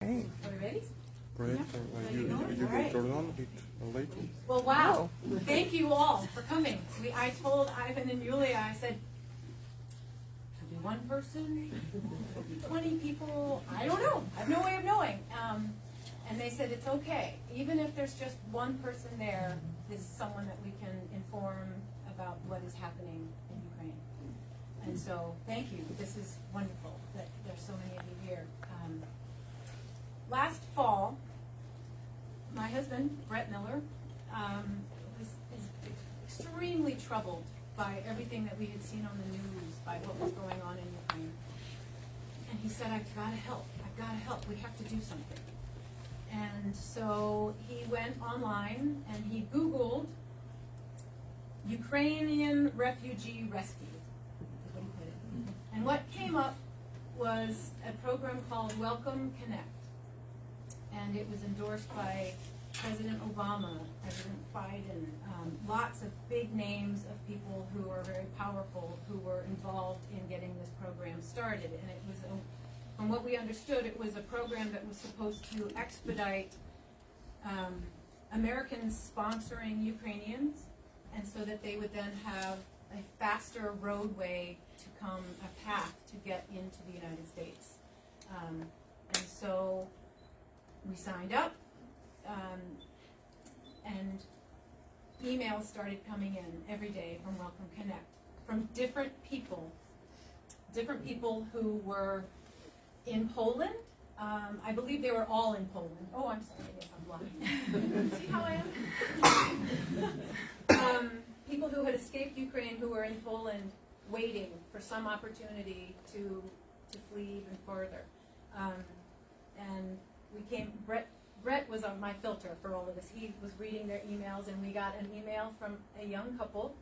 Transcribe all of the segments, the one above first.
Hey. Are we ready? Great. Yeah. You All can right. turn on it later. Well, wow. Thank you all for coming. I told Ivan and Yuliia, I said, could be one person, could be 20 people, I don't know. I have no way of knowing. And they said it's okay. Even if there's just one person there, this is someone that we can inform about what is happening in Ukraine. And so, thank you. This is wonderful that there's so many of you here. Last fall, my husband, Brett Miller, is extremely troubled by everything that we had seen on the news, by what was going on in Ukraine. And he said, I've got to help. I've got to help. We have to do something. And so he went online and he Googled Ukrainian refugee rescue. Is what he put in. And what came up was a program called Welcome Connect. And it was endorsed by President Obama, President Biden, lots of big names of people who are very powerful who were involved in getting this program started. And it was, from what we understood, it was a program that was supposed to expedite Americans sponsoring Ukrainians, and so that they would then have a faster roadway to come, a path to get into the United States. And so we signed up, and emails started coming in every day from Welcome Connect, from different people who were in Poland. I believe they were all in Poland. Oh, I'm sorry, yes, I'm blind. See how I am? People who had escaped Ukraine who were in Poland waiting for some opportunity to flee even further. And we came, Brett was on my filter for all of this. He was reading their emails, and we got an email from a young couple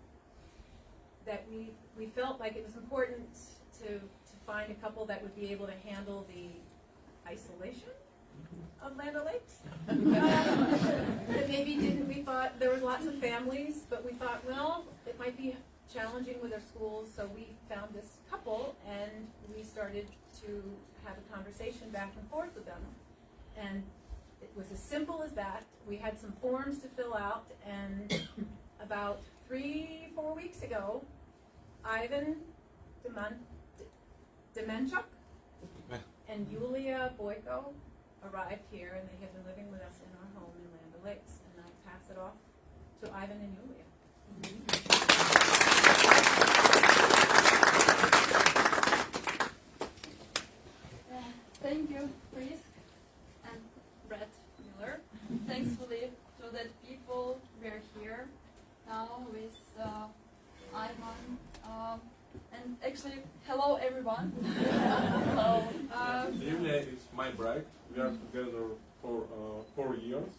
that we felt like it was important to find a couple that would be able to handle the isolation of Land O'Lakes. That maybe didn't, we thought there was lots of families, but we thought, well, it might be challenging with our schools, so we found this couple and we started to have a conversation back and forth with them. And it was as simple as that. We had some forms to fill out, and about 3-4 weeks ago, Ivan Demenchuk and Yuliia Boyko arrived here, and they have been living with us in our home in Land O'Lakes. And I pass it off to Ivan and Yuliia. Thank you, Chris and Brett Miller. Thankfully, so that people were here now with Ivan. And actually, hello everyone. Hello. Yuliia is my bride. We are together for 4 years,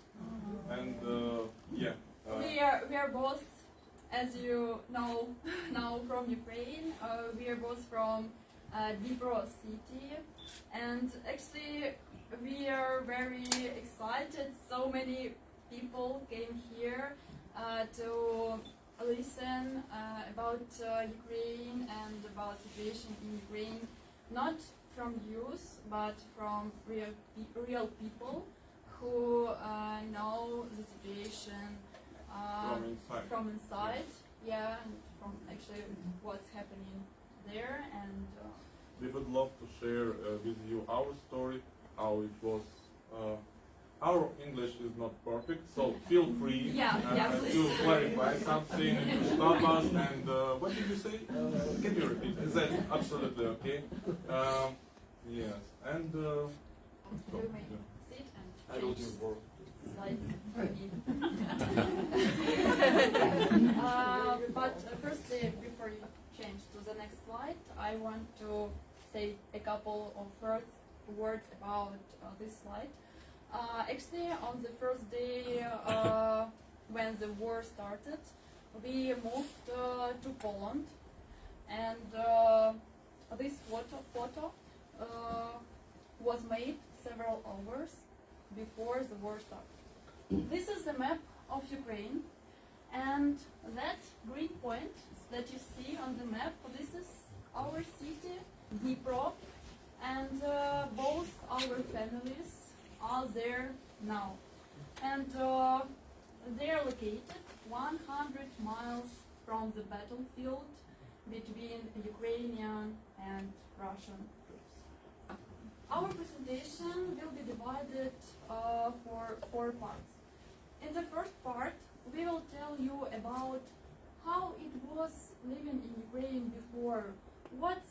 and yeah. We are both, as you know, now from Ukraine. We are both from Dnipro city, and actually we are very excited. So many people came here to listen about Ukraine and about situation in Ukraine, not from youth, but from real people who know the situation from inside, yeah, and from actually what's happening there. And we would love to share with you our story, how it was. Our English is not perfect, so feel free to clarify something, to stop us. And what did you say? Can you repeat? Is that absolutely okay? Yes, and you may sit and I will change do work. slides. But firstly, before you change to the next slide, I want to say a couple of words about this slide. Actually, on the first day when the war started, we moved to Poland, and this photo was made several hours before the war started. This is the map of Ukraine, and that green point that you see on the map, this is our city, Dnipro, and both our families are there now. And they are located 100 miles from the battlefield between Ukrainian and Russian troops. Our presentation will be divided for 4 parts. In the first part, we will tell you about how it was living in Ukraine before, what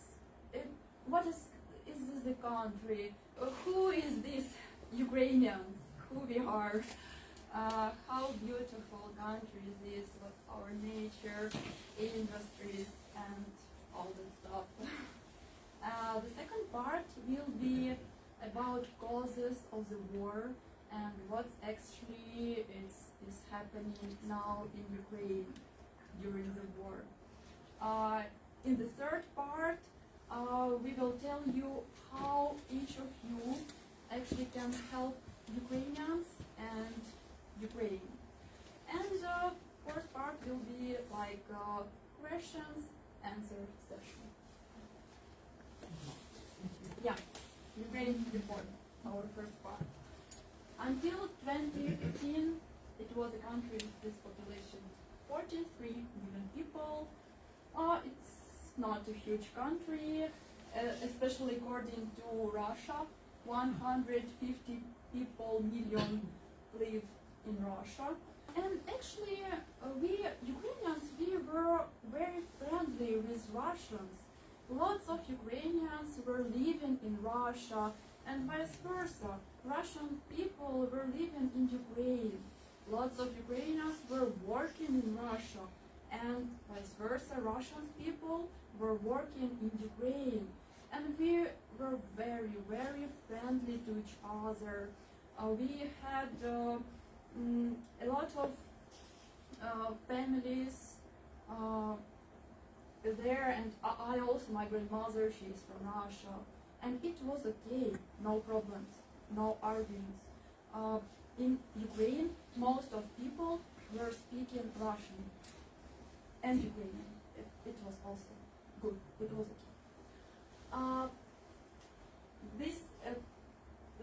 is this the country, who is this Ukrainians, who we are, how beautiful country is this, what's our nature, industries, and all that stuff. The second part will be about causes of the war and what's actually is happening now in Ukraine during the war. In the third part, we will tell you how each of you actually can help Ukrainians and Ukraine. And the fourth part will be like questions, answer session. Yeah, Ukraine report, our first part. Until 2015, it was a country with population 43 million people. It's not a huge country, especially according to Russia. 150 million live in Russia. And actually, we Ukrainians, we were very friendly with Russians. Lots of Ukrainians were living in Russia, and vice versa. Russian people were living in Ukraine. Lots of Ukrainians were working in Russia, and vice versa. Russian people were working in Ukraine. And we were very, very friendly to each other. We had a lot of families there, and I also, my grandmother, she is from Russia, and it was okay, no problems, no arguments. In Ukraine, most of people were speaking Russian and Ukrainian. It was also good, it was okay.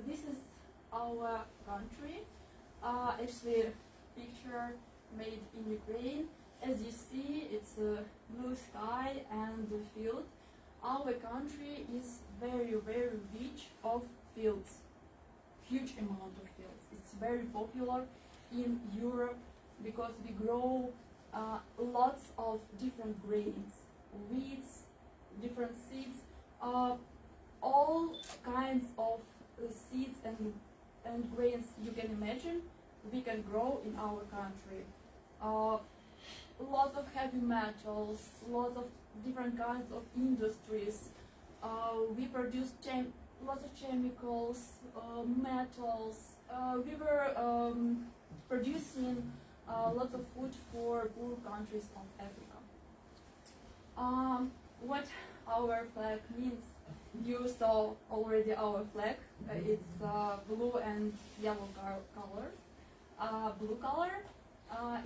This is our country, actually a picture made in Ukraine. As you see, it's a blue sky and a field. Our country is very, very rich of fields, huge amount of fields. It's very popular in Europe because we grow lots of different grains, wheats, different seeds, all kinds of seeds and grains you can imagine we can grow in our country. Lots of heavy metals, lots of different kinds of industries. We produce lots of chemicals, metals. We were producing lots of food for poor countries of Africa. What our flag means, you saw already our flag. It's blue and yellow colors. Blue color,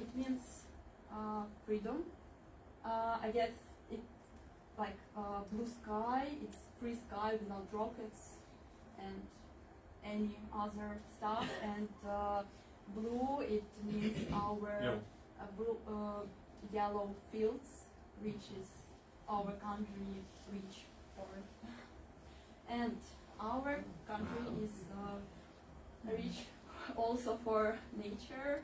it means freedom. I guess it like blue sky, it's free sky without rockets and any other stuff. And blue, it means our yellow fields, which is our country rich for. And our country is rich also for nature.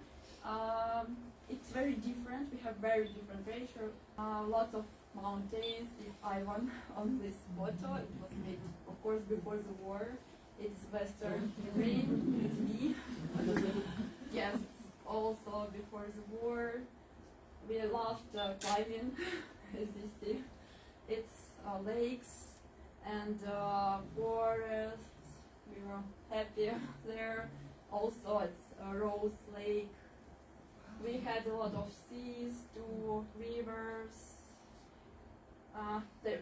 It's very different. We have very different nature. Lots of mountains. It's Ivan on this photo. It was made, of course, before the war. It's Western Ukraine. It's me. Yes, also before the war. We loved climbing, as you see. It's lakes and forests. We were happy there. Also, it's Rose Lake. We had a lot of seas too, rivers, the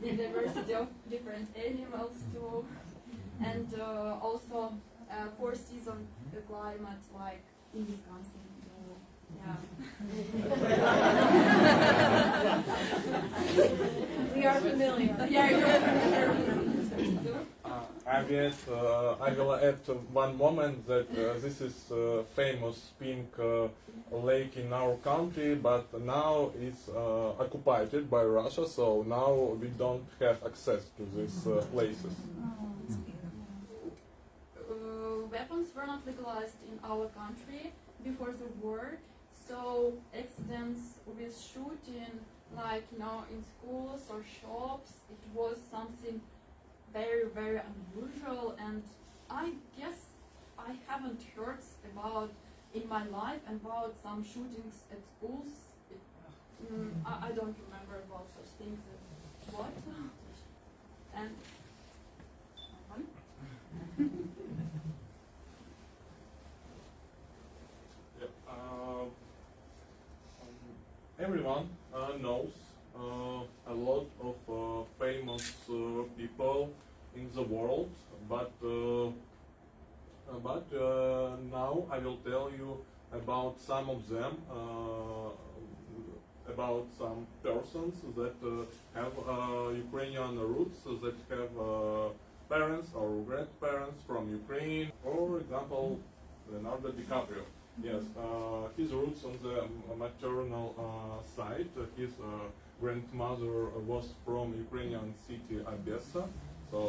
diversity of different animals too, and also 4-season climate like in Wisconsin. Yeah. We are familiar. Yeah, you're familiar with it too. I will add one moment that this is famous pink lake in our country, but now it's occupied by Russia, so now we don't have access to these places. Weapons were not legalized in our country before the war, so accidents with shooting, like in schools or shops, it was something very, very unusual, and I guess I haven't heard about in my life about some shootings at schools. I don't remember about such things. What? And everyone knows a lot of famous people in the world, but now I will tell you about some of them, about some persons that have Ukrainian roots, that have parents or grandparents from Ukraine. For example, Leonardo DiCaprio. Yes, his roots on the maternal side. His grandmother was from Ukrainian city Odessa, so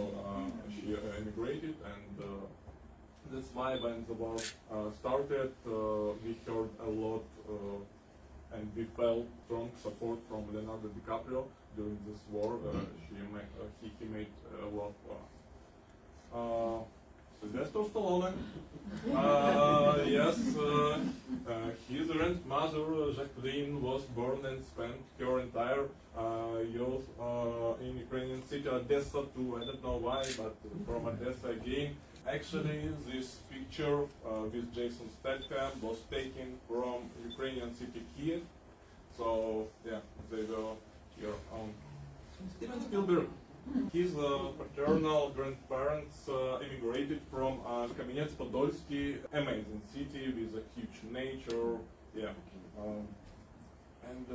she emigrated, and that's why when the war started, we heard a lot and we felt strong support from Leonardo DiCaprio during this war. He made a lot. Sylvester Stallone. Yes, his grandmother Jacqueline was born and spent her entire youth in Ukrainian city Odessa too. I don't know why, but from Odessa again. Actually, this picture with Jason Statham was taken from Ukrainian city Kiev. So yeah, they were here on Steven Spielberg. His paternal grandparents immigrated from Kamenets-Podolsky, amazing city with a huge nature. Yeah, and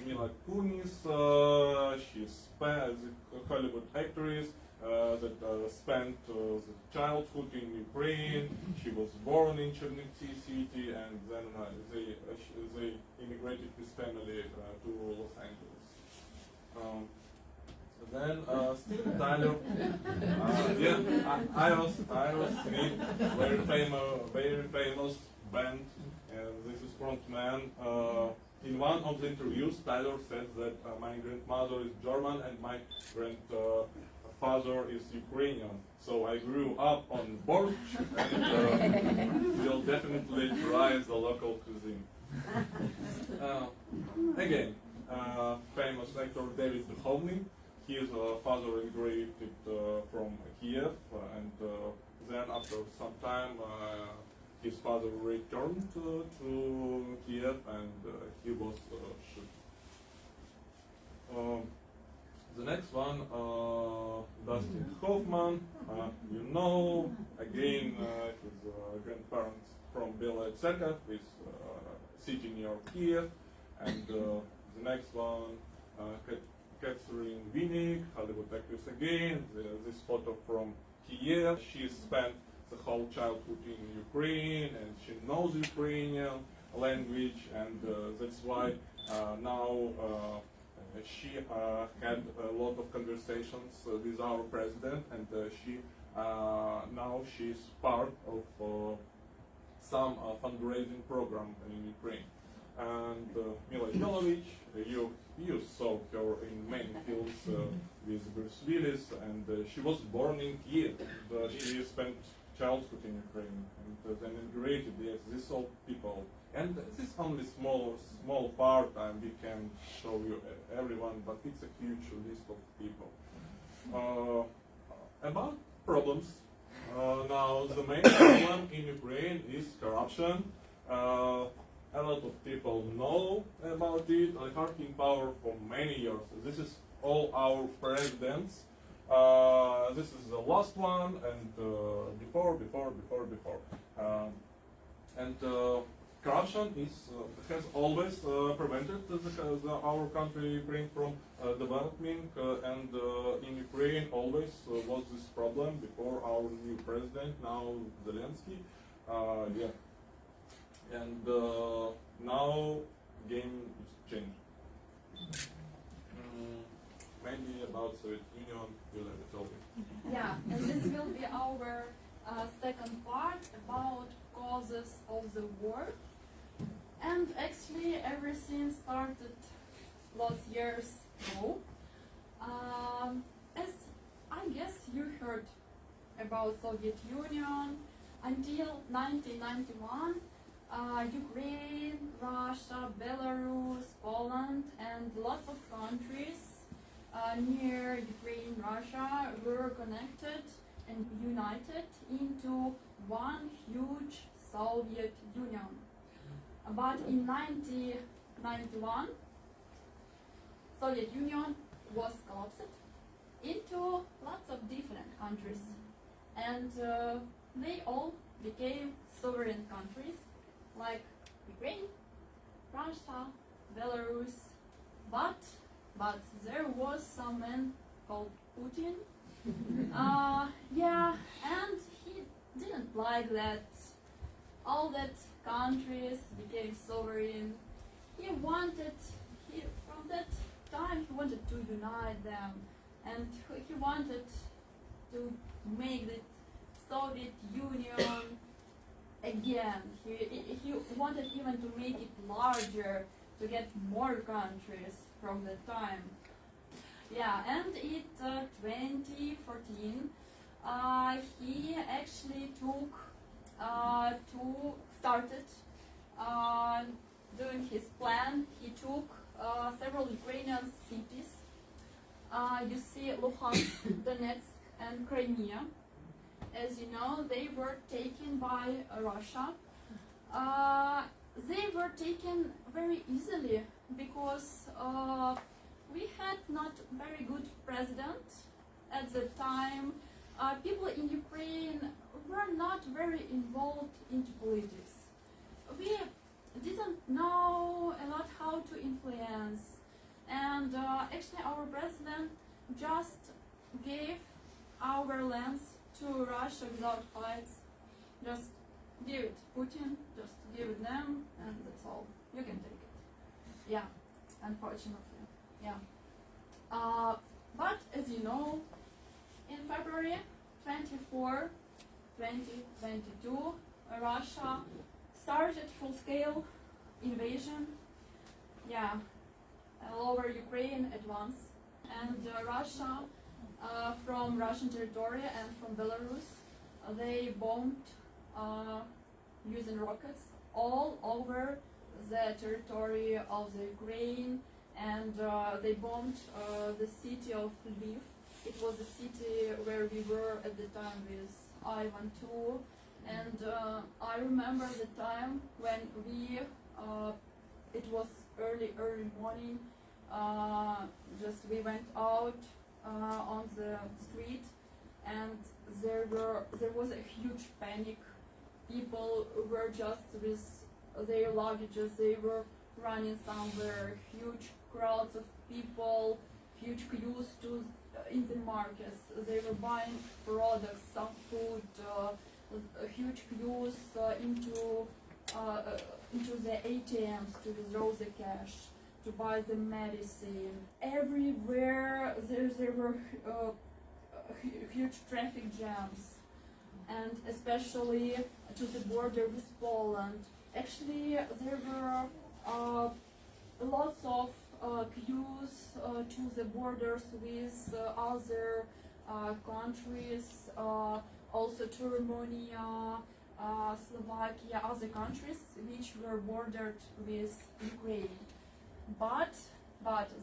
Mila Kunis, she's a Hollywood actress that spent the childhood in Ukraine. She was born in Chernivtsi city, and then they immigrated with family to Los Angeles. Then Steven Tyler, Aerosmith, very famous band. This is frontman. In one of the interviews, Tyler said that my grandmother is German and my grandfather is Ukrainian. So I grew up on borscht and will definitely try the local cuisine. Again, famous actor David Duchovny. His father immigrated from Kiev, and then after some time his father returned to Kiev, and he was shot. The next one, Dustin Hoffman. Again, his grandparents from Belaya Tserkav, is city near Kiev, and the next one, Catherine Winnick, Hollywood actress again. This photo from Kiev. She spent the whole childhood in Ukraine, and she knows Ukrainian language, and that's why now she had a lot of conversations with our president, and now she's part of some fundraising program in Ukraine. And Mila Jovovich, you saw her in many films with Bruce Willis, and she was born in Kiev. She spent childhood in Ukraine and then immigrated. Yes, these all people. And this is only small part, and we can show you everyone, but it's a huge list of people. About problems. Now, the main problem in Ukraine is corruption. A lot of people know about it. Oligarchy power for many years. This is all our presidents. This is the last one, and before. corruption has always prevented our country Ukraine from developing, and in Ukraine always was this problem before our new president, now Zelensky. And now game is changed. Maybe about Soviet Union, Yuliia told me. Yeah, and this will be our second part about causes of the war. And actually everything started lots years ago. As I guess you heard about Soviet Union, until 1991, Ukraine, Russia, Belarus, Poland, and lots of countries near Ukraine, Russia were connected and united into one huge Soviet Union. But in 1991, Soviet Union was collapsed into lots of different countries, and they all became sovereign countries like Ukraine, Russia, Belarus. But there was some man called Putin. And he didn't like that all that countries became sovereign. From that time he wanted to unite them, and he wanted to make the Soviet Union again. He wanted even to make it larger, to get more countries from that time. And in 2014, he actually started doing his plan. He took several Ukrainian cities. You see Luhansk, Donetsk, and Crimea. As you know, they were taken by Russia. They were taken very easily because we had not very good president at the time. People in Ukraine were not very involved into politics. We didn't know a lot how to influence, and actually our president just gave our lands to Russia without fights. Just give it Putin, just give it them, and that's all. You can take it. Unfortunately. But as you know, in February 24, 2022, Russia started full-scale invasion, all over Ukraine at once. And Russia, from Russian territory and from Belarus, they bombed using rockets all over the territory of the Ukraine, and they bombed the city of Lviv. It was the city where we were at the time with Ivan too, and I remember the time when it was early morning, we went out on the street, and there was a huge panic. People were just with their luggages, they were running somewhere, huge crowds of people, huge queues in the markets. They were buying products, some food, huge queues into the ATMs to withdraw the cash, to buy the medicine. Everywhere there were huge traffic jams, and especially to the border with Poland. Actually, there were lots of queues to the borders with other countries, also to Romania, Slovakia, other countries which were bordered with Ukraine. But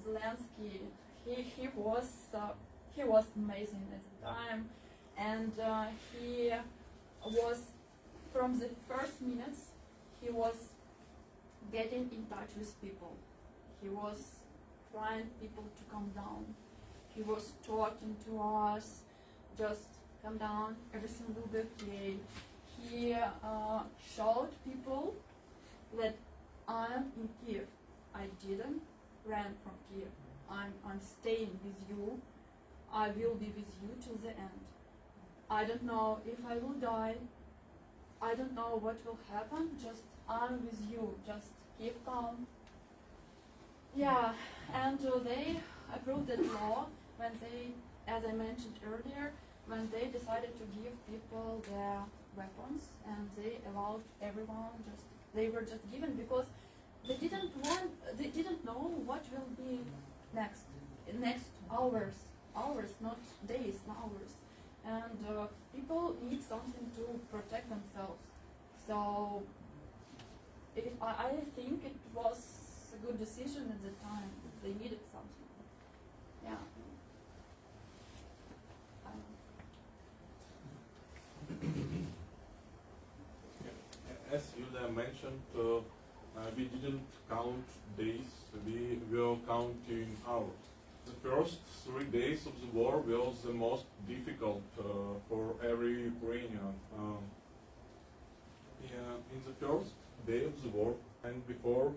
Zelensky, he was amazing at the time, and he was, from the first minutes, he was getting in touch with people. He was trying people to calm down. He was talking to us, just calm down, everything will be okay. He showed people that I'm in Kiev. I didn't ran from Kiev. I'm staying with you. I will be with you till the end. I don't know if I will die. I don't know what will happen. Just I'm with you. Just keep calm. Yeah, and they approved that law when they, as I mentioned earlier, when they decided to give people their weapons, and they allowed everyone they were just given because they didn't know what will be next hours, not days, hours, and people need something to protect themselves. So I think it was a good decision at the time. They needed something. Yeah. As Yuliia mentioned, we didn't count days, we were counting hours. The first 3 days of the war was the most difficult for every Ukrainian. In the first day of the war and before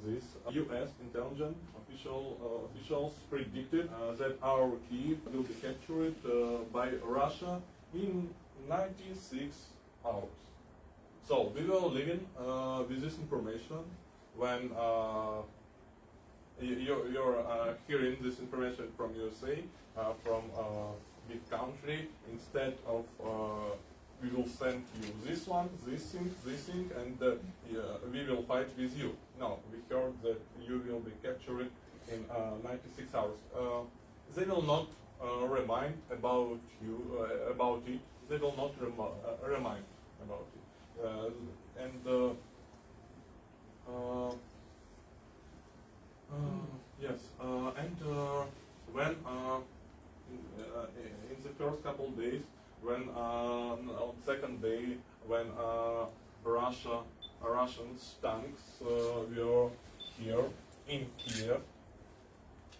this, U.S. intelligence officials predicted that our Kyiv will be captured by Russia in 96 hours. So we were living with this information when you're hearing this information from USA, from a big country. Instead of we will send you this one, this thing, and we will fight with you. No, we heard that you will be captured in 96 hours. They will not remind about you about it. They will not remind about it. When in the first couple of days, when on second day, when Russians tanks were here in Kiev,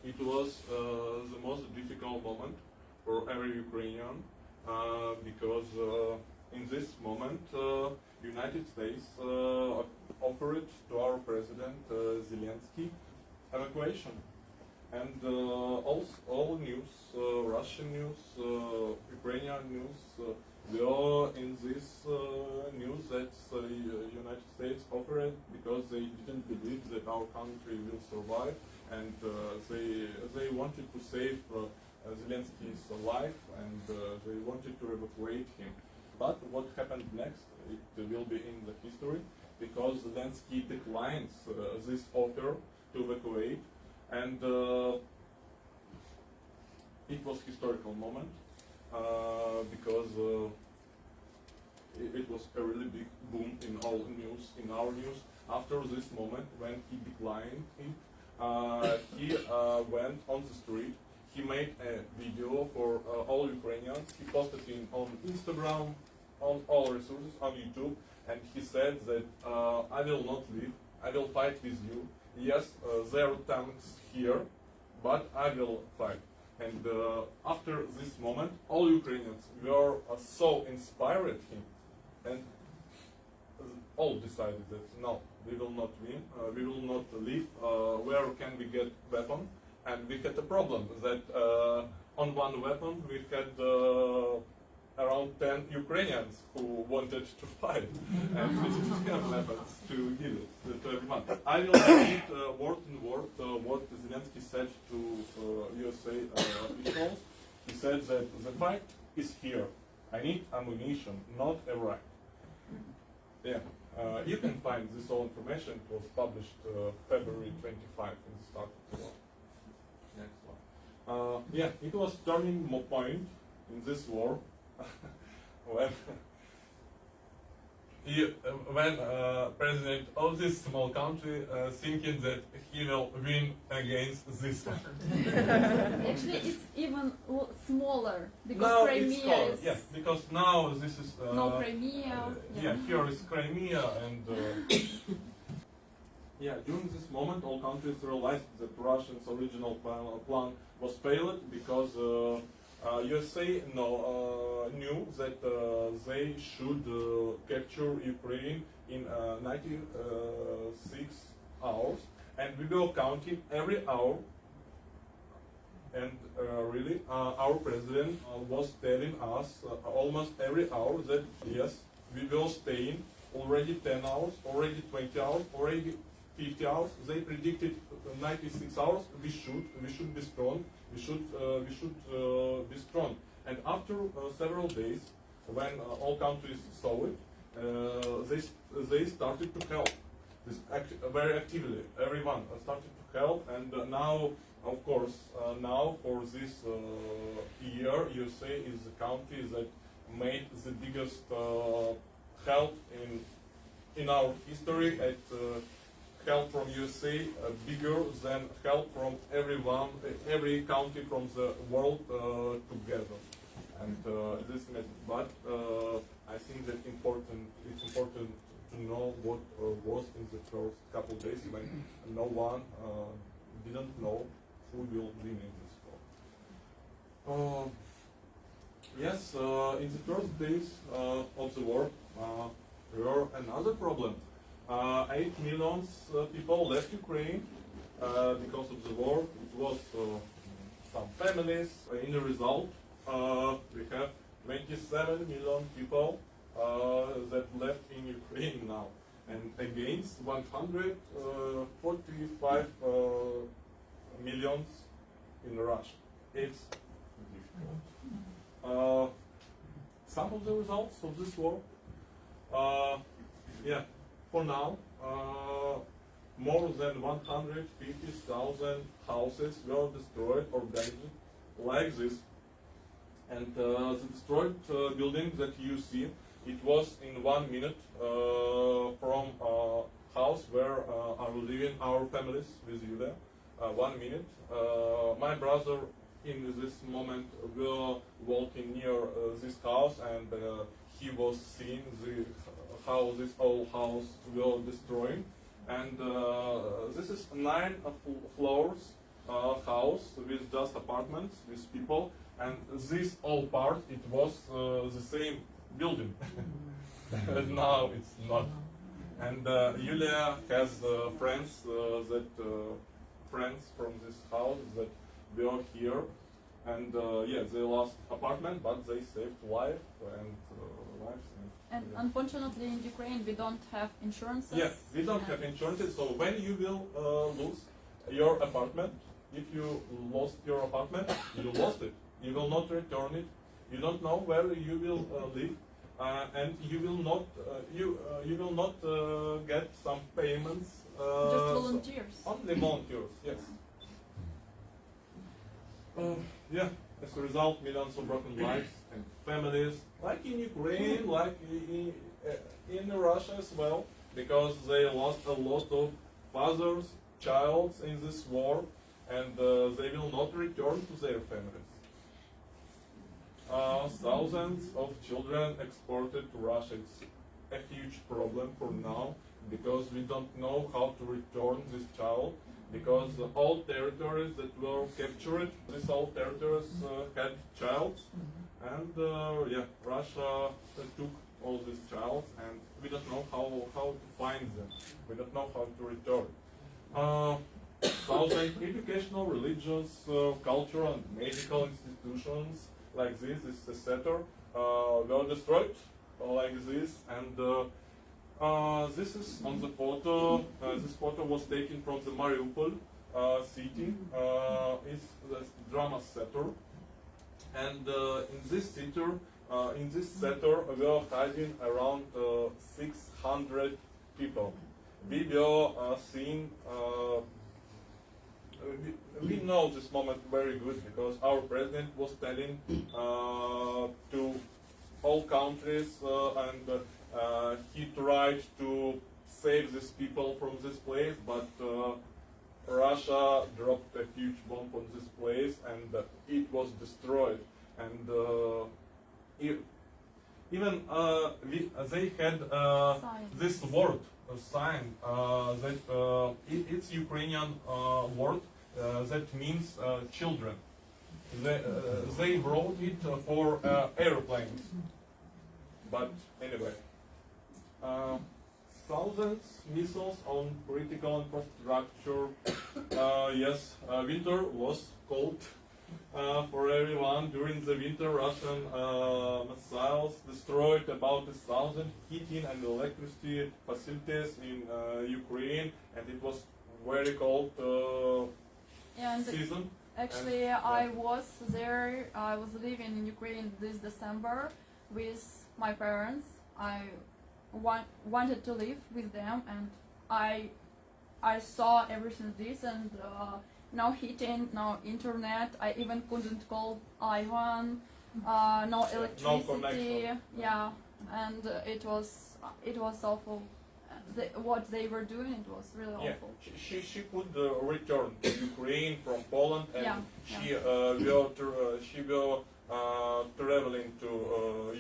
it was the most difficult moment for every Ukrainian because in this moment United States offered to our president Zelensky evacuation, and all news, Russian news, Ukrainian news, were in this news that United States offered because they didn't believe that our country will survive, and they wanted to save Zelensky's life, and they wanted to evacuate him. But what happened next, it will be in the history, because Zelensky declines this offer to evacuate, and it was historical moment because it was a really big boom in all news, in our news. After this moment, when he declined it, he went on the street. He made a video for all Ukrainians. He posted it on Instagram, on all resources, on YouTube, and he said that I will not leave, I will fight with you. Yes, there are tanks here, but I will fight. And after this moment, all Ukrainians were so inspired him, and all decided that no, we will not win, we will not leave. Where can we get weapon? And we had a problem that on one weapon we had around 10 Ukrainians who wanted to fight, and we didn't have weapons to give it to everyone. I will repeat word in word what Zelensky said to USA officials. He said that the fight is here. I need ammunition, not a right. Yeah, you can find this all information. It was published February 25 in the start of the war. Next one. Yeah, it was turning point in this war when president of this small country thinking that he will win against this one. Actually, it's even smaller because Now Crimea it's smaller, is yes, because now this is no Crimea. yeah, here is Crimea, and yeah, during this moment, all countries realized that Russia's original plan was failed because USA knew that they should capture Ukraine in 96 hours, and we were counting every hour. And really, our president was telling us almost every hour that yes, we will stay in already 10 hours, already 20 hours, already 50 hours. They predicted 96 hours. We should be strong. We should be strong. And after several days, when all countries saw it, they started to help. Very actively, everyone started to help, and now. Of course, now for this year, USA is the country that made the biggest help in our history. At help from USA bigger than help from every country from the world together. And this method. But I think that it's important to know what was in the first couple of days when no one didn't know who will win in this war. Yes, in the first days of the war, there were another problem. 8 million people left Ukraine because of the war. It was some families. In the result, we have 27 million people that left in Ukraine now, and against 145 millions in Russia. It's difficult. Some of the results of this war, for now, more than 150,000 houses were destroyed or damaged like this. And the destroyed building that you see, it was in 1 minute from a house where are living our families with Yuliia. 1 minute. My brother in this moment were walking near this house, and he was seeing how this old house will destroying. And this is 9 floors house with just apartments with people, and this old part it was the same building. And now it's not. And Yuliia has friends friends from this house that were here, and they lost apartment, but they saved lives. And unfortunately, in Ukraine, we don't have insurances. Yes, we don't have insurances. So when you will lose your apartment, if you lost your apartment, you lost it. You will not return it. You don't know where you will live, and you will not get some payments. Just volunteers. Only volunteers, yes. As a result, millions of broken lives and families, like in Ukraine, like in Russia as well, because they lost a lot of fathers, children in this war, and they will not return to their families. Thousands of children exported to Russia. It's a huge problem for now, because we don't know how to return this child, because all territories that were captured, these all territories had child, and Russia took all these child, and we don't know how to find them. We don't know how to return. Thousand educational, religious, cultural, and medical institutions like this center were destroyed like this, and this is on the photo. This photo was taken from the Mariupol city. It's the drama center, and in this center, we are hiding around 600 people. We were seeing. We know this moment very good because our president was telling to all countries, and he tried to save these people from this place, but Russia dropped a huge bomb on this place, and it was destroyed. And even they had this word, a sign, that it's Ukrainian word that means children. they brought it for airplanes. But anyway, thousands missiles on critical infrastructure. Yes, winter was cold for everyone. During the winter, Russian missiles destroyed about 1,000 heating and electricity facilities in Ukraine, and it was very cold season. Actually, And, I was there. I was living in Ukraine this December with my parents. I wanted to live with them, and I saw everything this, and no heating, no internet. I even couldn't call Ivan. No electricity. connection. Yeah, and it was awful. What they were doing, it was really awful. She could return to Ukraine from Poland, and she will traveling to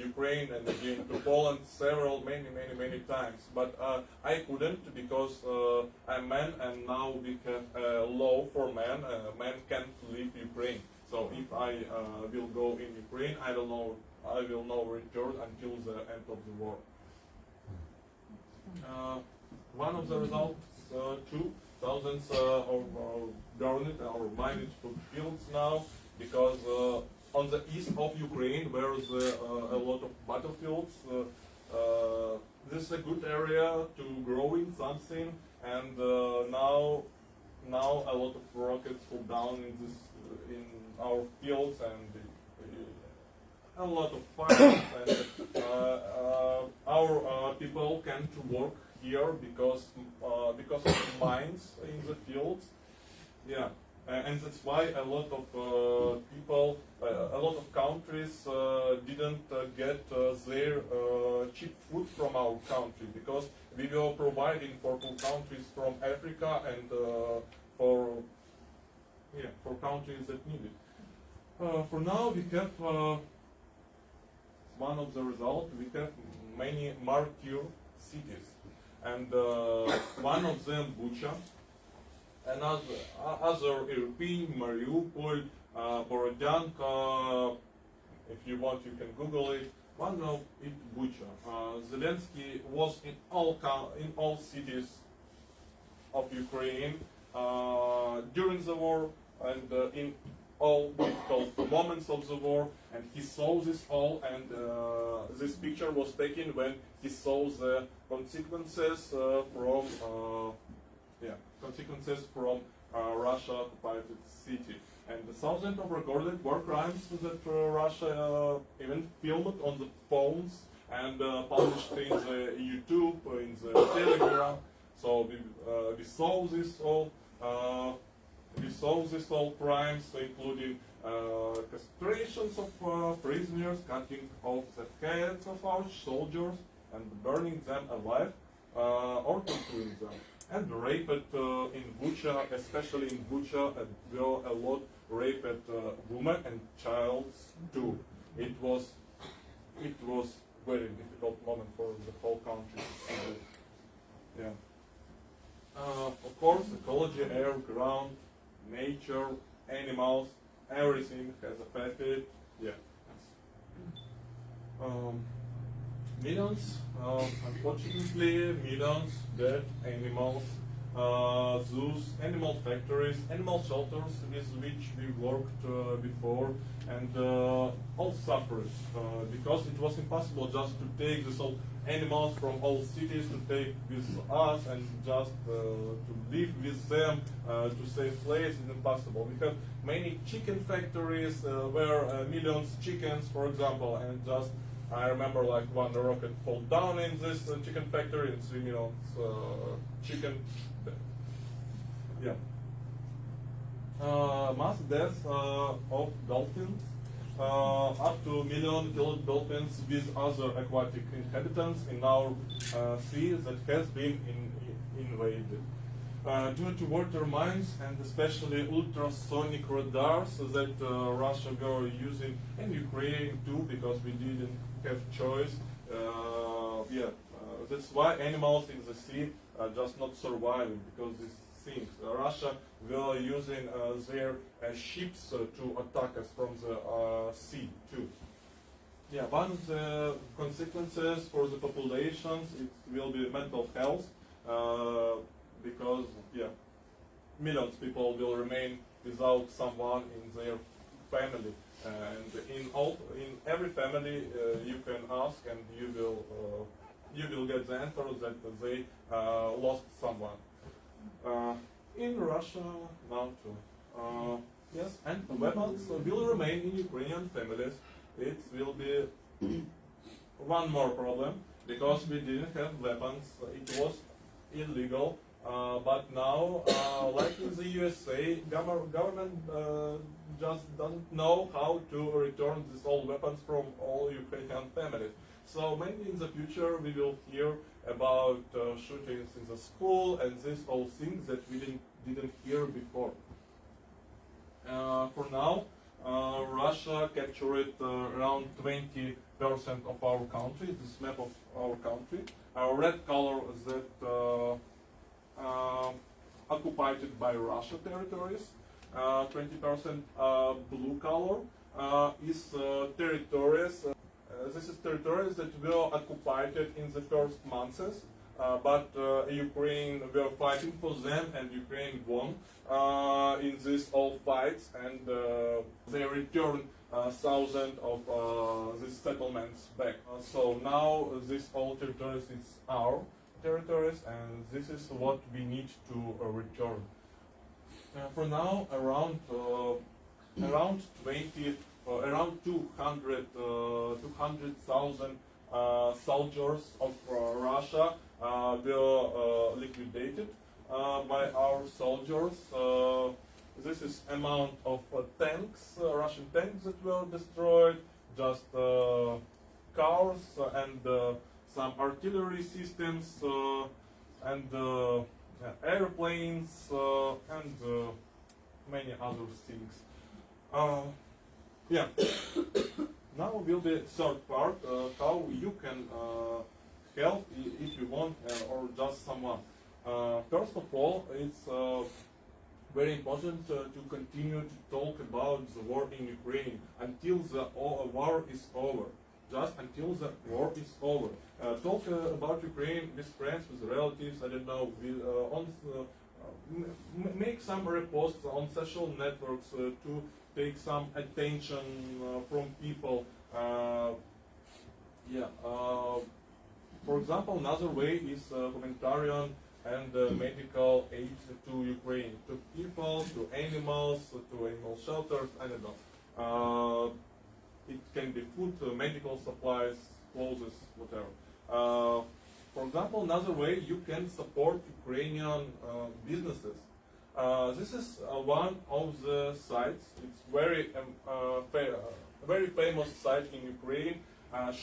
Ukraine and again to Poland many times. But I couldn't because I'm man, and now we have a law for men. Men can't leave Ukraine. So if I will go in Ukraine, I will not return until the end of the war. One of the results, too, thousands of garnered or mined fields now, because on the east of Ukraine, where is a lot of battlefields, this is a good area to growing something, and now a lot of rockets fall down in our fields, and a lot of fires, and our people can't work here because of mines in the fields. Yeah, and that's why a lot of people, a lot of countries didn't get their cheap food from our country, because we were providing for two countries from Africa and for countries that need it. For now, we have one of the results. We have many martyr cities. And one of them, Bucha, other European, Mariupol, Borodyanka, if you want you can Google it. One of it, Bucha. Zelensky was in all cities of Ukraine during the war, and in all difficult moments of the war, and he saw this all, and this picture was taken when he saw the consequences from Russia occupied city, and the thousands of recorded war crimes that Russia even filmed on the phones and published in the YouTube, in the Telegram. So we saw this all. We saw these all crimes, including castrations of prisoners, cutting off the heads of our soldiers, and burning them alive, or torturing them. And raped in Bucha, especially in Bucha, were a lot raped women and childs too. It was very difficult moment for the whole country. Yeah. Of course, ecology, air, ground, nature, animals, everything has affected. Yeah. Millions, unfortunately, millions dead animals, zoos, animal factories, animal shelters with which we worked before, and all suffered because it was impossible just to take these all animals from all cities to take with us and just to live with them to save place. It's impossible. We have many chicken factories where millions chickens, for example, and just I remember like one rocket fall down in this chicken factory and 3 million chicken. Yeah. Mass death of dolphins. Up to 1 million killed dolphins with other aquatic inhabitants in our sea that has been invaded. Due to water mines and especially ultrasonic radars that Russia were using in Ukraine too, because we didn't have choice. That's why animals in the sea are just not surviving, because these things. Russia will using their ships to attack us from the sea too. Yeah, one of the consequences for the populations it will be mental health because millions of people will remain without someone in their family, and in every family you can ask and you will get the answer that they lost someone. In Russia now too. Yes, and weapons will remain in Ukrainian families. It will be one more problem because we didn't have weapons. It was illegal, but now, like in the USA, government just doesn't know how to return these old weapons from all Ukrainian families. So maybe in the future we will hear about shootings in the school and these all things that we didn't hear before. For now, Russia captured around 20% of our country, this map of our country. Our red color is that occupied by Russia territories. 20% blue color is territories. This is territories that were occupied in the first months, but Ukraine were fighting for them, and Ukraine won in these all fights, and they returned thousands of these settlements back. So now this all territories is our territories, and this is what we need to return. For now, around 200,000 soldiers of Russia were liquidated by our soldiers. This is amount of tanks, Russian tanks that were destroyed, just cars and some artillery systems and airplanes and many other things. Now will be third part, how you can help if you want or just someone. First of all, it's very important to continue to talk about the war in Ukraine until the war is over. Just until the war is over. Talk about Ukraine with friends, with relatives, I don't know, make some reposts on social networks to take some attention from people. For example, another way is humanitarian and medical aid to Ukraine, to people, to animal shelters, I don't know. It can be food, medical supplies, clothes, whatever. For example, another way you can support Ukrainian businesses. This is one of the sites. It's very famous site in Ukraine,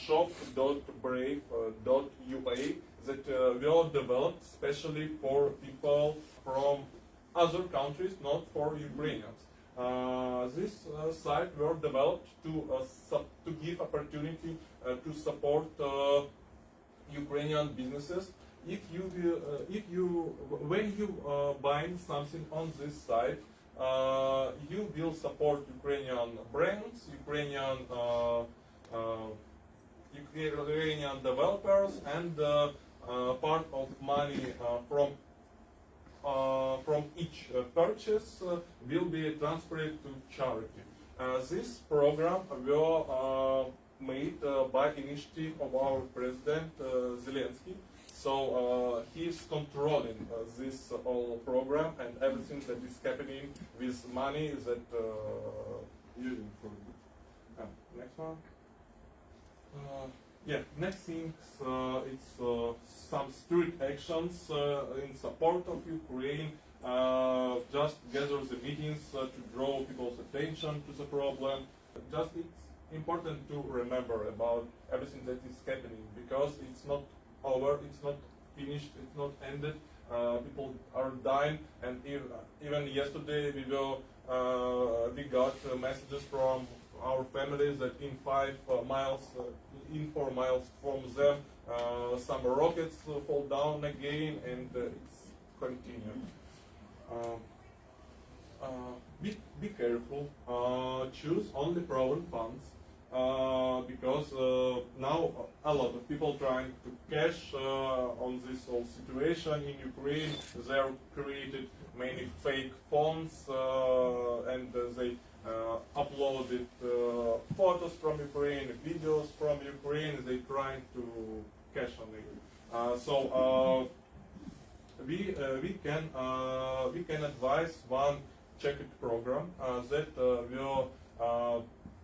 shop.brave.ua, that were developed specially for people from other countries, not for Ukrainians. This site were developed to give opportunity to support Ukrainian businesses. When you buying something on this site, you will support Ukrainian brands, Ukrainian developers, and part of money from each purchase will be transferred to charity. This program will made by initiative of our president Zelensky. So he is controlling this whole program and everything that is happening with money that using for next one. Next thing it's some street actions in support of Ukraine. Just gather the meetings to draw people's attention to the problem. Just it's important to remember about everything that is happening because it's not over, it's not finished, it's not ended. People are dying, and even yesterday we got messages from our families that in 4 miles from them, some rockets fall down again, and it's continuing. be careful. Choose only proven funds because now a lot of people trying to cash on this whole situation in Ukraine. They created many fake funds and they uploaded photos from Ukraine, videos from Ukraine. They trying to cash on it. We can advise one checked program that will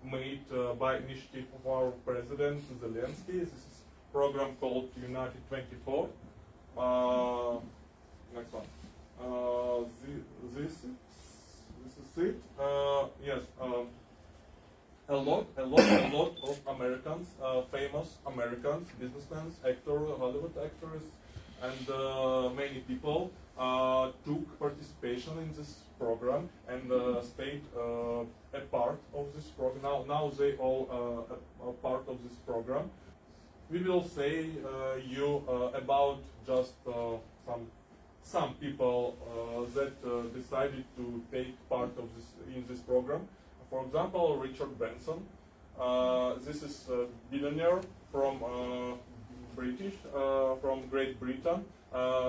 made by initiative of our president Zelensky. This is a program called United 24. Next one. This is it. Yes. A lot of Americans, famous Americans, businessmen, actors, Hollywood actors, and many people took participation in this program and stayed a part of this program. Now they all are part of this program. We will say you about just some people that decided to take part of this program. For example, Richard Branson. This is a billionaire from from Great Britain.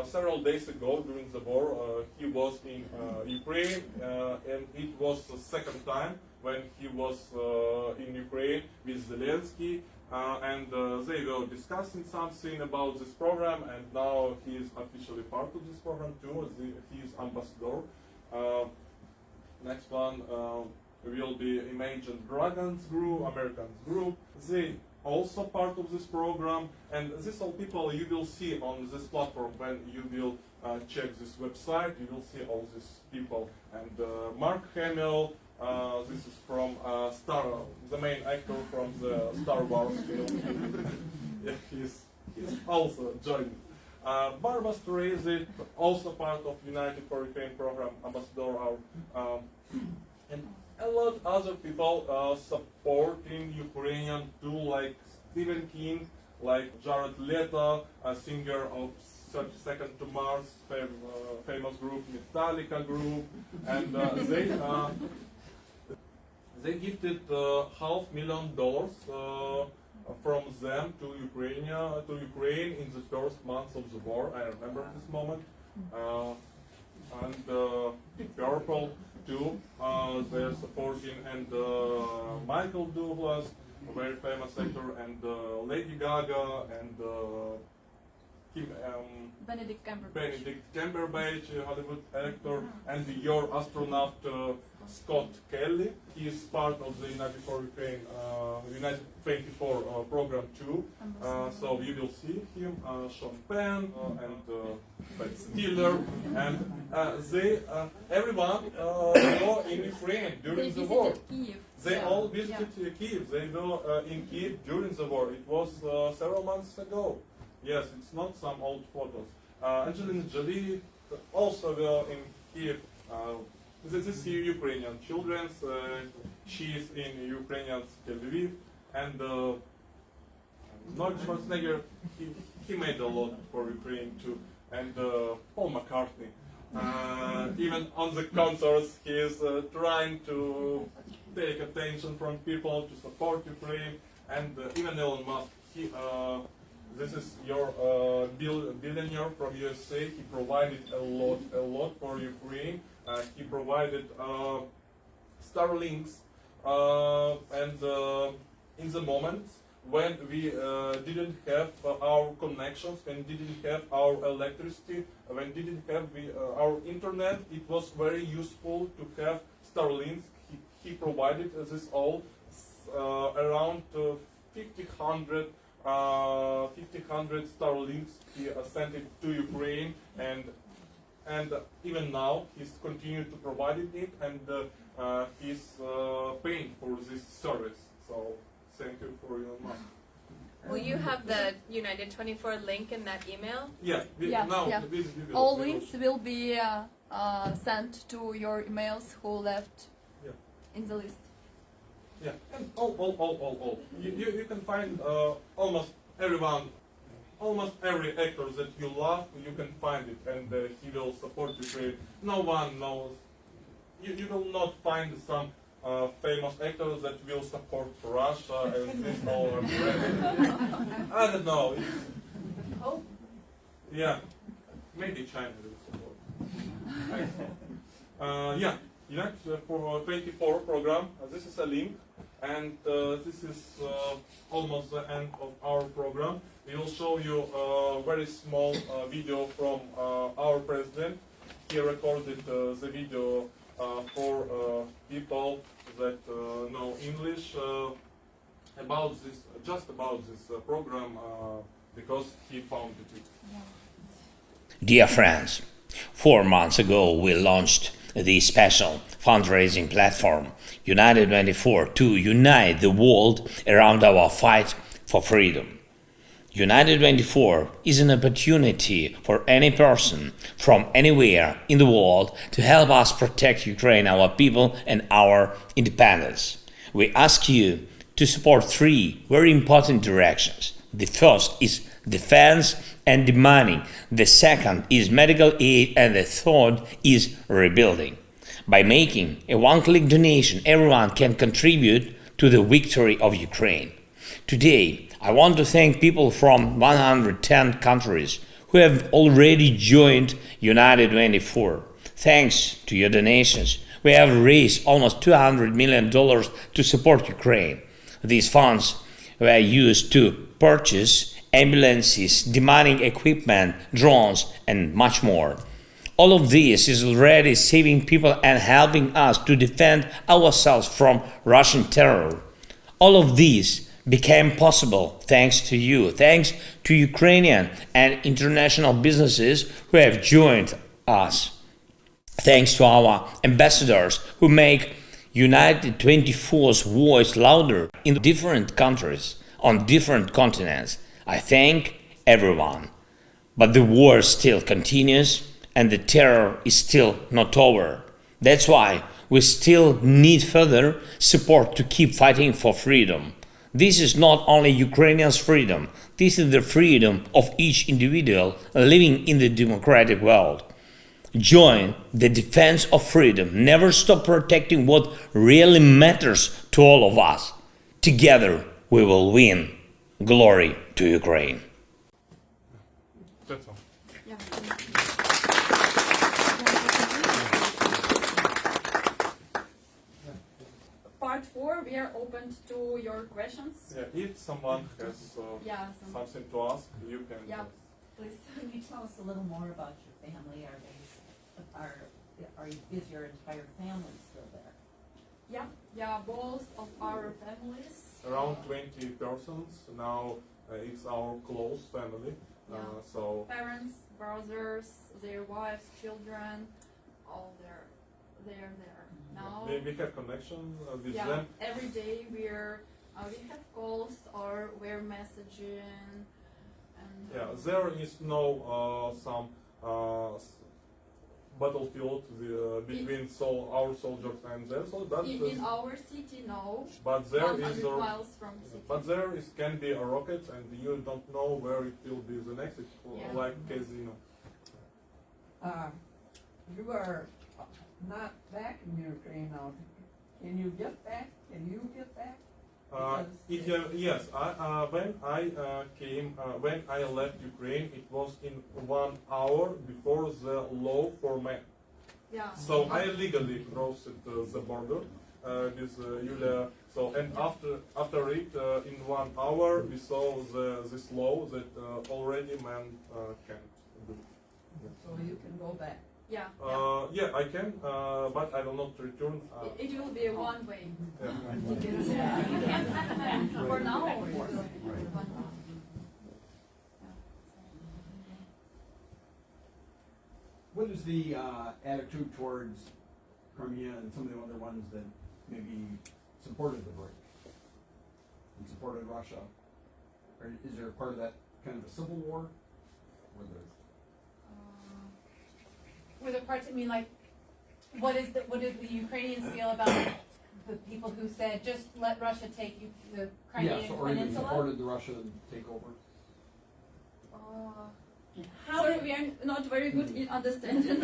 Several days ago, during the war, he was in Ukraine, and it was the second time when he was in Ukraine with Zelensky, and they were discussing something about this program, and now he is officially part of this program too. He is ambassador. Next one will be Imagine Dragons group, Americans group. They also part of this program, and these all people you will see on this platform when you will check this website. You will see all these people. And Mark Hamill, this is from the main actor from the Star Wars film. Yeah, he's also joined. Barbara Streisand, also part of United for Ukraine program, ambassador, and a lot other people supporting Ukrainian too, like Stephen King, like Jared Leto, a singer of 32nd to Mars, famous group, Metallica group, and they gifted $500,000 from them to Ukraine in the first months of the war. I remember this moment. And Purple too, they are supporting, and Michael Douglas, a very famous actor, and Lady Gaga, and Benedict Cumberbatch. Benedict Cumberbatch, a Hollywood actor, and your astronaut Scott Kelly. He is part of the United for Ukraine, United 24 program too. So you will see him, Sean Penn and Ben Stiller, and everyone were in Ukraine during the war. Kyiv. They all visited Kyiv. They were in Kyiv during the war. It was several months ago. Yes, it's not some old photos. Angelina Jolie also were in Kyiv. This is Ukrainian children. She is in Ukrainian Tel Aviv, and Arnold Schwarzenegger, he made a lot for Ukraine too, and Paul McCartney. Even on the concerts, he is trying to take attention from people to support Ukraine, and even Elon Musk. This is your billionaire from USA. He provided a lot for Ukraine. He provided Starlinks, and in the moment when we didn't have our connections, when didn't have our electricity, when didn't have our internet, it was very useful to have Starlinks. He provided this all around 5,100 Starlinks. He sent it to Ukraine, and even now he's continued to provide it, and he's paying for this service. So thank you for your money. Will you have the United 24 link in that email? Yeah. We will, All links will be sent to your emails who left in the list. Yeah, and all. You can find almost everyone, almost every actor that you love, you can find it, and he will support Ukraine. No one knows. You will not find some famous actors that will support Russia and this or that. I don't know. Oh, Yeah, maybe China will support. Yeah, United for 24 program. This is a link, and this is almost the end of our program. We will show you a very small video from our president. He recorded the video for people that know English about this, just about this program, because he founded it. Dear friends, 4 months ago we launched the special fundraising platform United 24 to unite the world around our fight for freedom. United 24 is an opportunity for any person from anywhere in the world to help us protect Ukraine, our people, and our independence. We ask you to support 3 very important directions. The first is defense and the money. The second is medical aid, and the third is rebuilding. By making a one-click donation, everyone can contribute to the victory of Ukraine. Today, I want to thank people from 110 countries who have already joined United 24. Thanks to your donations, we have raised almost $200 million to support Ukraine. These funds were used to purchase ambulances, demanding equipment, drones, and much more. All of this is already saving people and helping us to defend ourselves from Russian terror. All of this became possible thanks to you, thanks to Ukrainian and international businesses who have joined us. Thanks to our ambassadors who make United 24's voice louder in different countries, on different continents. I thank everyone. But the war still continues and the terror is still not over. That's why we still need further support to keep fighting for freedom. This is not only Ukrainians' freedom, this is the freedom of each individual living in the democratic world. Join the defense of freedom. Never stop protecting what really matters to all of us. Together we will win. Glory to Ukraine. That's all. Yeah. Part 4, we are open to your questions. Yeah, if someone has something to ask, you can. Yeah, please. Can you tell us a little more about your family? Is your entire family still there? Yeah, both of our families. Around 20 persons. Now it's our close family. Yeah. So Parents, brothers, their wives, children, all they're there now. we have connection with them. Every day we have calls or we're messaging. And Yeah, there is no some battlefield between our soldiers and them. So that in our city, no. but there 100 is miles from city. but there can be a rocket, and you don't know where it will be the next. It's like casino. You are not back in Ukraine now. Can you get back? Can you get back? Yes, when I left Ukraine, it was in 1 hour before the law for men. Yeah. So I legally crossed the border with Yuliia. So and after it, in 1 hour, we saw this law that already men can't do. So you can go back. Yeah. Yeah, I can, but I will not return. It will be a one way. Yeah. For now, of course. What is the attitude towards Crimea and some of the other ones that maybe supported the break and supported Russia? Or is there part of that kind of a civil war? Or Were the parts, I mean, like, what did the Ukrainians feel about the people who said, just let Russia take the Crimean or even Peninsula? supported the Russian takeover? not very good in understanding.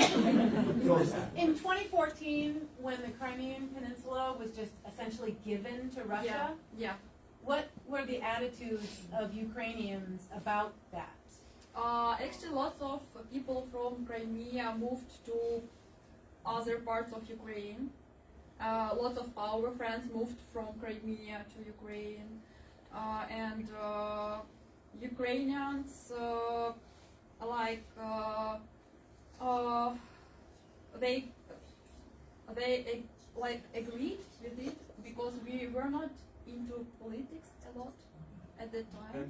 In 2014, when the Crimean Peninsula was just essentially given to Russia, Yeah. what were the attitudes of Ukrainians about that? Actually, lots of people from Crimea moved to other parts of Ukraine. Lots of our friends moved from Crimea to Ukraine, and Ukrainians they like agreed with it because we were not into politics a lot at that time. And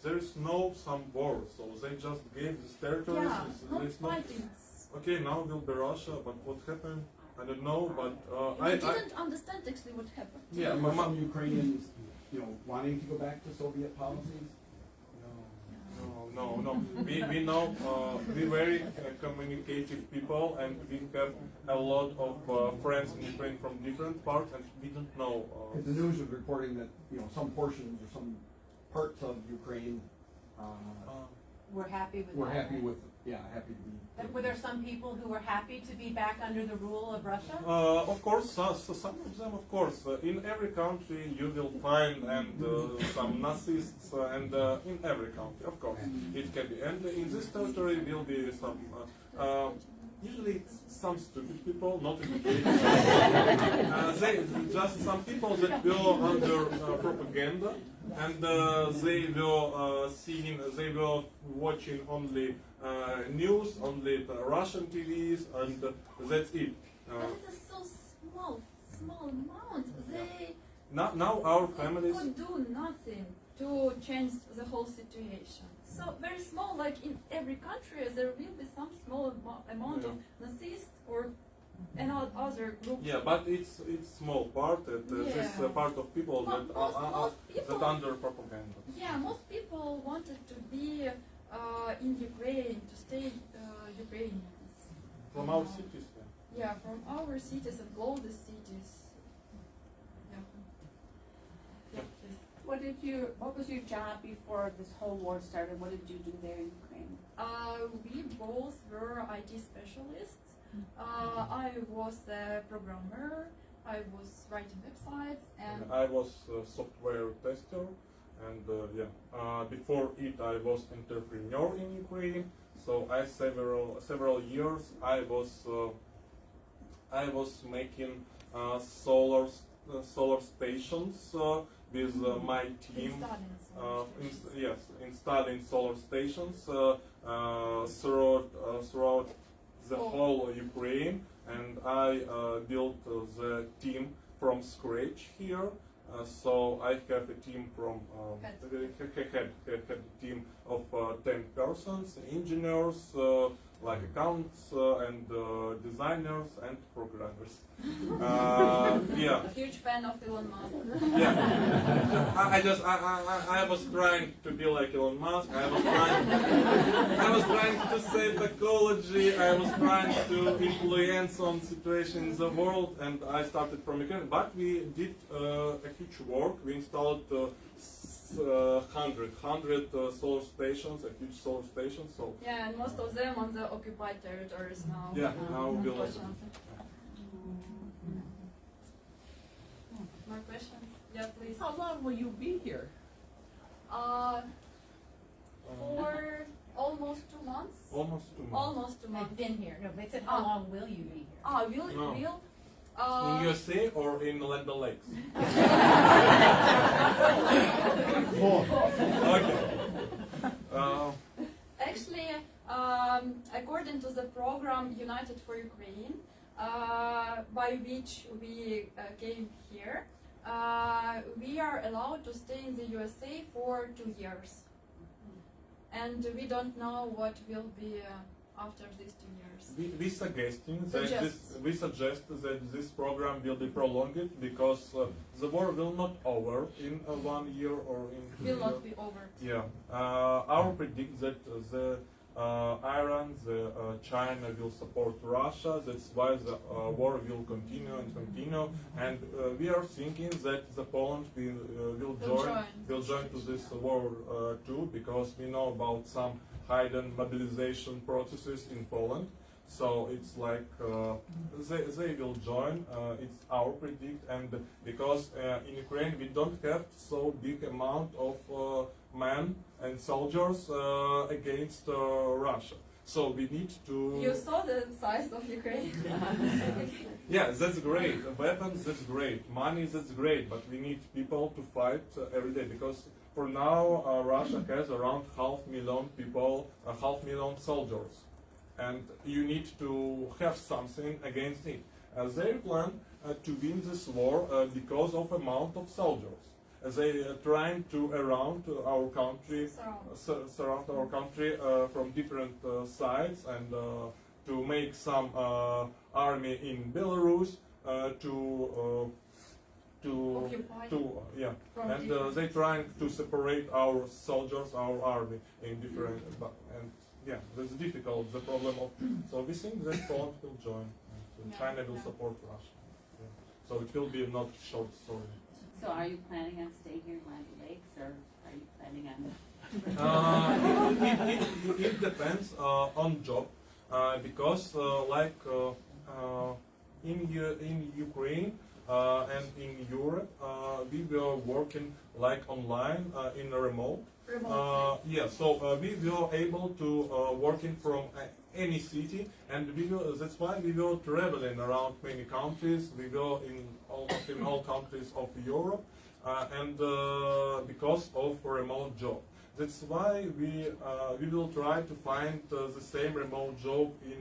there is no some war, so they just gave these territories. Yeah, not There's no- fighting. Okay, now will be Russia, but what happened? I don't know, but We didn't understand actually what happened. Yeah, but some Ukrainians, wanting to go back to Soviet policies? No. We know we very communicative people, and we have a lot of friends in Ukraine from different parts, and we don't know. Because the news was reporting that, some portions or some parts of Ukraine, We're happy with were that. happy with, happy to be. Were there some people who were happy to be back under the rule of Russia? Of course, some of them, of course. In every country you will find some Nazists, and in every country, of course, it can be. And in this territory will be some, usually it's some stupid people, not educated. They just some people that go under propaganda, and they will watching only news, only Russian TVs, and that's it. But it is so small amount. They Now our families. could do nothing to change the whole situation. So very small, like in every country, there will be some small amount of Nazists or other groups. Yeah, but it's small part. This Yeah. part of people that Most people. that under propaganda. Yeah, most people wanted to be in Ukraine, to stay Ukrainians. From our cities. Yeah, from our cities and closest cities. Yeah. Yeah, please. What was your job before this whole war started? What did you do there in Ukraine? We both were IT specialists. I was a programmer. I was writing websites, and I was a software tester, and before it I was entrepreneur in Ukraine. So I several years I was making solar stations with my team. Installing solar stations throughout the whole Ukraine, and I built the team from scratch here. So I have a team from had a team of 10 persons, engineers, like accountants and designers and programmers. Yeah. a huge fan of Elon Musk. Yeah, I was trying to be like Elon Musk. I was trying to save ecology. I was trying to influence on situation in the world, and I started from Ukraine. But we did a huge work. We installed 100 solar stations, a huge solar station. So Yeah, and most of them on the occupied territories now. yeah, now we lost. Unfortunately. More questions? Yeah, please. How long will you be here? For almost 2 months. Almost 2 months. Almost 2 I've months. been here. No, they said, how long will you be here? Will No. will? In USA or in Land Lakes? Okay. Actually, according to the program United for Ukraine, by which we came here, we are allowed to stay in the USA for 2 years. And we don't know what will be after these 2 years. We suggest that this program will be prolonged because the war will not over in 1 year or in 2 Will years. not be over. Yeah, our predict that the Iran, China will support Russia. That's why the war will continue and continue. And we are thinking that the Poland will join to this war too, because we know about some hidden mobilization processes in Poland. So it's like they will join. It's our predict, and because in Ukraine we don't have so big amount of men and soldiers against Russia. So we need to. You saw the size of Ukraine. Yeah, that's great. Weapons, that's great. Money, that's great. But we need people to fight every day, because for now Russia has around 500,000 people, 500,000 soldiers, and you need to have something against it. They plan to win this war because of amount of soldiers. They are trying to surround our country from different sides, and to make some army in Belarus to and they trying to separate our soldiers, our army in different and that's difficult. The problem of so we think that Poland will join, and China will support Russia. So it will be not short story. So are you planning on staying here in Land Lakes, or are you planning on? It depends on job, because in Ukraine and in Europe we were working like online in a remote. So we were able to working from any city, and that's why we were traveling around many countries. We were in almost in all countries of Europe, and because of a remote job. That's why we will try to find the same remote job in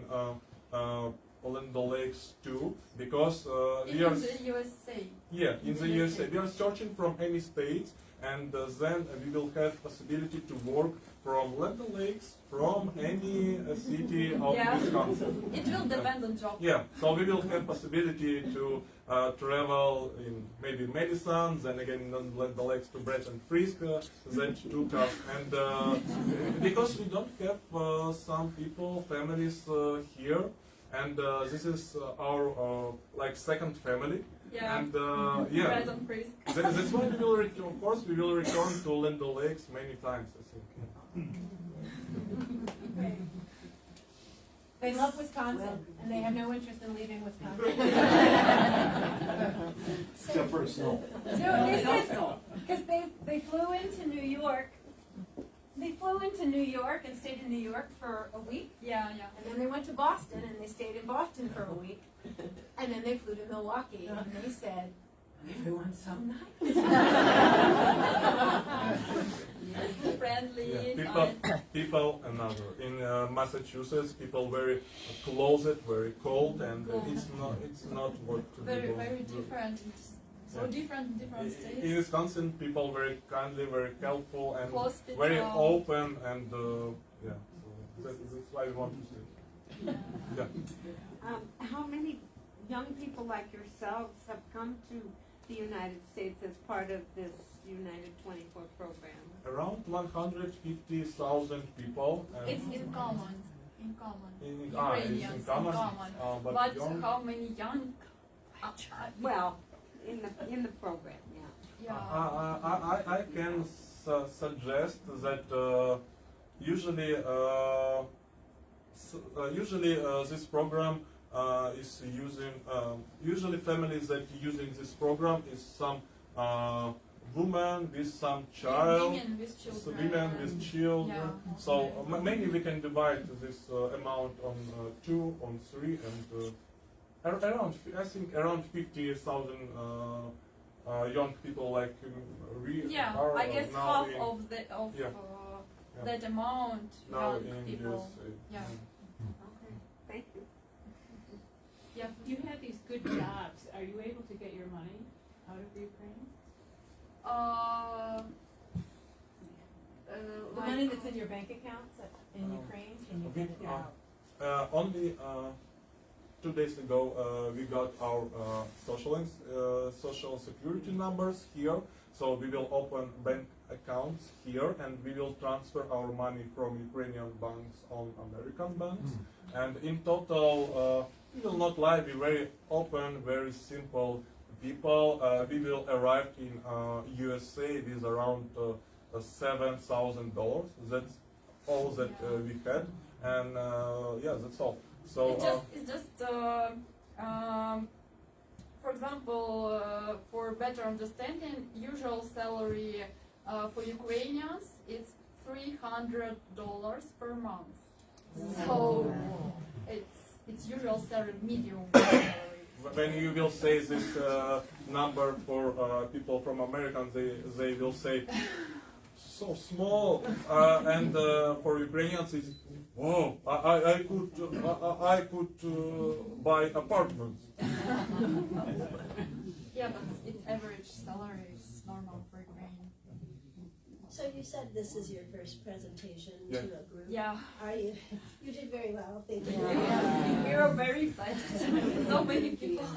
Orlando Lakes too, because we are in the USA. Yeah, in the USA. We are searching from any state, and then we will have possibility to work from Land Lakes, from any city of this country. It will depend on job. Yeah, so we will have possibility to travel in maybe Madison, then again in Land Lakes to Brett and Frisk, then to us. And because we don't have some people, families here, and this is our like second family. Yeah. And Brett and Frisk. that's why we will of course we will return to Land Lakes many times, I think. They love Wisconsin, and they have no interest in leaving Wisconsin. Except for snow. Because they flew into New York. They flew into New York and stayed in New York for a week. Yeah. And then they went to Boston, and they stayed in Boston for a week. And then they flew to Milwaukee, and they said, everyone's so nice. Friendly. People another. In Massachusetts, people very closet, very cold, and it's not what to Very, be very different. It's so different in different states. In Wisconsin, people very kindly, very helpful, and Hospital. very open, and so that's why we want to see. How many young people like yourselves have come to the United States as part of this United 24 program? Around 150,000 people. And It's in common. In common. It's in common. But young, how many young? Well, in the program, yeah. I can suggest that usually this program is using usually families that using this program is some woman with some child, Women with children. women with children. Yeah. So mainly we can divide this amount on 2, on 3, and around I think around 50,000 young people like are I guess now half in, of that amount now young in people. USA. Yeah. Okay, thank you. Yeah. You have these good jobs. Are you able to get your money out of Ukraine? The money that's in your bank accounts in Ukraine, can you get it out? Only 2 days ago we got our social security numbers here, so we will open bank accounts here, and we will transfer our money from Ukrainian banks on American banks. And in total, we will not lie, be very open, very simple people. We will arrive in USA with around $7,000. That's all that we had, and yeah, that's all. So It's just for example, for better understanding, usual salary for Ukrainians is $300 per month. So it's usual salary, medium salary. when you will say this number for people from America, they will say so small, and for Ukrainians it's whoa, I could buy apartments. Yeah, but it's average salary, it's normal for Ukraine. So you said this is your first presentation Yeah. to a group. Yeah. Are you? You did very well. Thank you. We are very excited. So many people.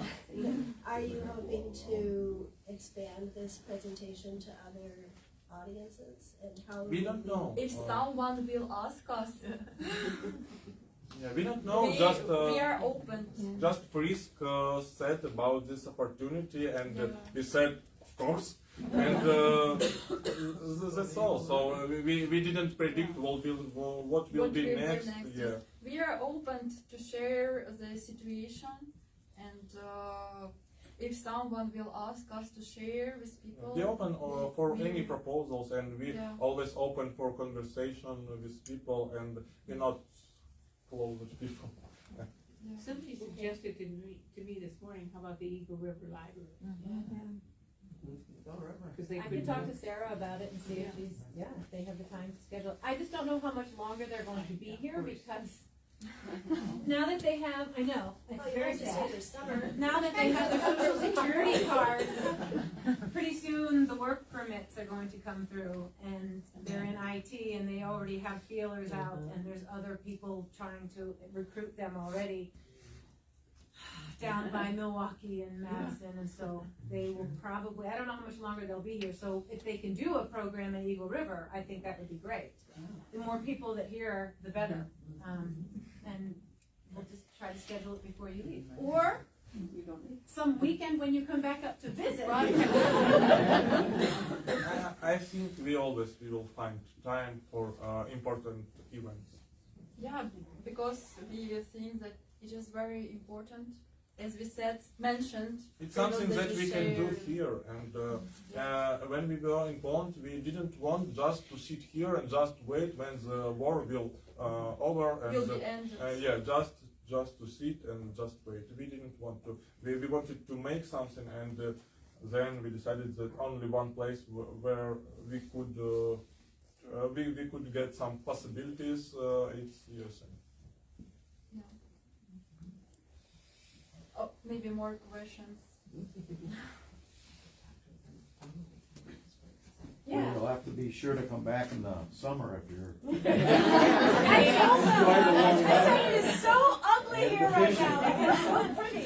Are you hoping to expand this presentation to other audiences? And how? We don't know. If someone will ask us, Yeah, we don't know. we are open. Just Frisk said about this opportunity, and we said, of course. And that's all. So we didn't predict what will be next. Yeah. We are open to share the situation, and if someone will ask us to share with people, We open for any proposals, and we always open for conversation with people, and we're not closed people. Somebody suggested to me this morning, how about the Eagle River Library? Because they I could can talk to Sarah about it and see if she's, if they have the time to schedule. I just don't know how much longer they're going to be here because now that they have, I know, it's very sad. Now that they have their social security card, pretty soon the work permits are going to come through, and they're in IT and they already have feelers out, and there's other people trying to recruit them already down by Milwaukee and Madison, and so they will probably, I don't know how much longer they'll be here, so if they can do a program in Eagle River, I think that would be great. The more people that hear, the better. And we'll just try to schedule it before you leave. Or some weekend when you come back up to visit. I think we will find time for important events. yeah, because we think that it is very important, as we said, mentioned. It's something that we can do here, and when we were in Poland, we didn't want just to sit here and just wait when the war will over, and Will be ended. Just to sit and just wait. We didn't want to. We wanted to make something, and then we decided that only one place where we could get some possibilities. It's USA. Oh, maybe more questions. Yeah. You'll have to be sure to come back in the summer if you're. I told them. I said it is so ugly here right now. It's so pretty.